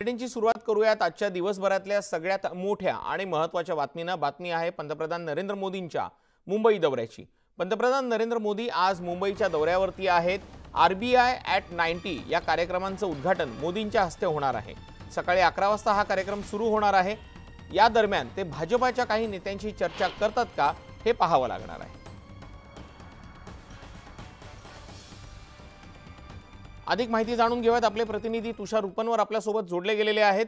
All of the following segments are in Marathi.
बुलेटिनची सुरुवात करूयात आजच्या दिवसभरातल्या सगळ्यात मोठ्या आणि महत्त्वाच्या बातमीनं। बातमी आहे पंतप्रधान नरेंद्र मोदींच्या मुंबई दौऱ्याची। पंतप्रधान नरेंद्र मोदी आज मुंबईच्या दौऱ्यावरती आहेत। आरबीआय ॲट 90 या कार्यक्रमांचं उद्घाटन मोदींच्या हस्ते होणार आहे। सकाळी 11 वाजता हा कार्यक्रम सुरू होणार आहे। या दरम्यान ते भाजपाच्या काही नेत्यांशी चर्चा करतात का हे पाहावं लागणार आहे। अधिक माहिती जाणून घेऊयात। आपले प्रतिनिधी तुषार उपनवर आपल्या सोबत जोडले गेलेले आहेत।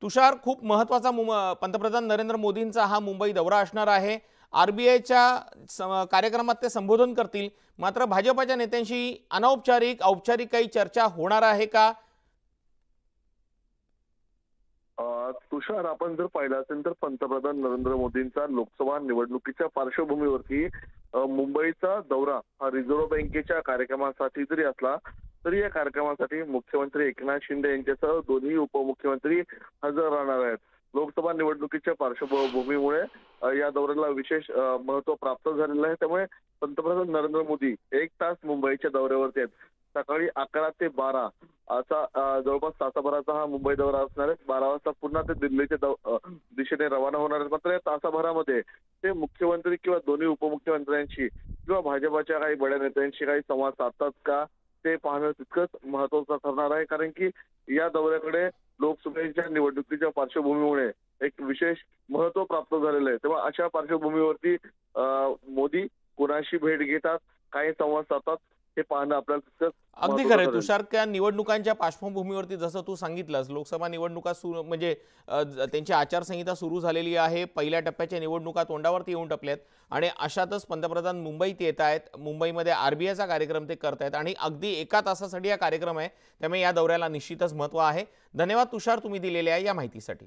तुषार, खूप महत्त्वाचा पंतप्रधान नरेंद्र मोदींचा हा मुंबई दौरा असणार आहे। आरबीआयच्या कार्यक्रमात ते संबोधन करतील, मात्र भाजपाच्या नेत्यांशी अनौपचारिक औपचारिक काही चर्चा होणार आहे का? तुषार, आपण जर पाहिलं असेल तर पंतप्रधान नरेंद्र मोदींचा लोकसभा निवडणुकीच्या पार्श्वभूमीवरती मुंबईचा दौरा हा रिझर्व्ह बँकेच्या कार्यक्रमासाठी जरी असला तरी या कार्यक्रमासाठी मुख्यमंत्री एकनाथ शिंदे यांच्यासह दोन्ही उपमुख्यमंत्री हजर राहणार आहेत। लोकसभा निवडणुकीच्या पार्श्वभूमीमुळे या दौऱ्याला विशेष महत्त्व प्राप्त झालेलं आहे। त्यामुळे पंतप्रधान नरेंद्र मोदी 1 तास मुंबईच्या दौऱ्यावरती आहेत। सकाळी 11 ते 12 असा जवळपास तासाभराचा हा मुंबई दौरा असणार आहे। 12 वाजता पुन्हा ते दिल्लीच्या दिशेने रवाना होणार आहेत। मात्र या तासाभरामध्ये ते मुख्यमंत्री किंवा दोन्ही उपमुख्यमंत्र्यांशी किंवा भाजपाच्या काही बड्या नेत्यांशी काही संवाद साधतात का ते पाहणं तितकंच महत्त्वाचं ठरणार आहे। कारण की या दौऱ्याकडे लोकसभेच्या निवडणुकीच्या पार्श्वभूमीमुळे एक विशेष महत्त्व प्राप्त झालेलं आहे। तेव्हा अशा पार्श्वभूमीवरती मोदी कोणाशी भेट घेतात, काय संवाद साधतात हे पाहणं आपल्याला तितकंच अगदी खरं आहे तुषार। त्या निवडणुकांच्या पार्श्वभूमीवरती जसं तू सांगितलंस, लोकसभा निवडणुका सुरू म्हणजे त्यांची आचारसंहिता सुरू झालेली आहे। पहिल्या टप्प्याच्या निवडणुका तोंडावरती येऊन टपल्यात आणि अशातच पंतप्रधान मुंबईत येत आहेत। मुंबईमध्ये आरबीआयचा कार्यक्रम ते करतायत आणि अगदी 1 तासासाठी हा कार्यक्रम आहे। त्यामुळे या दौऱ्याला निश्चितच महत्त्व आहे। धन्यवाद तुषार, तुम्ही दिलेल्या या माहितीसाठी।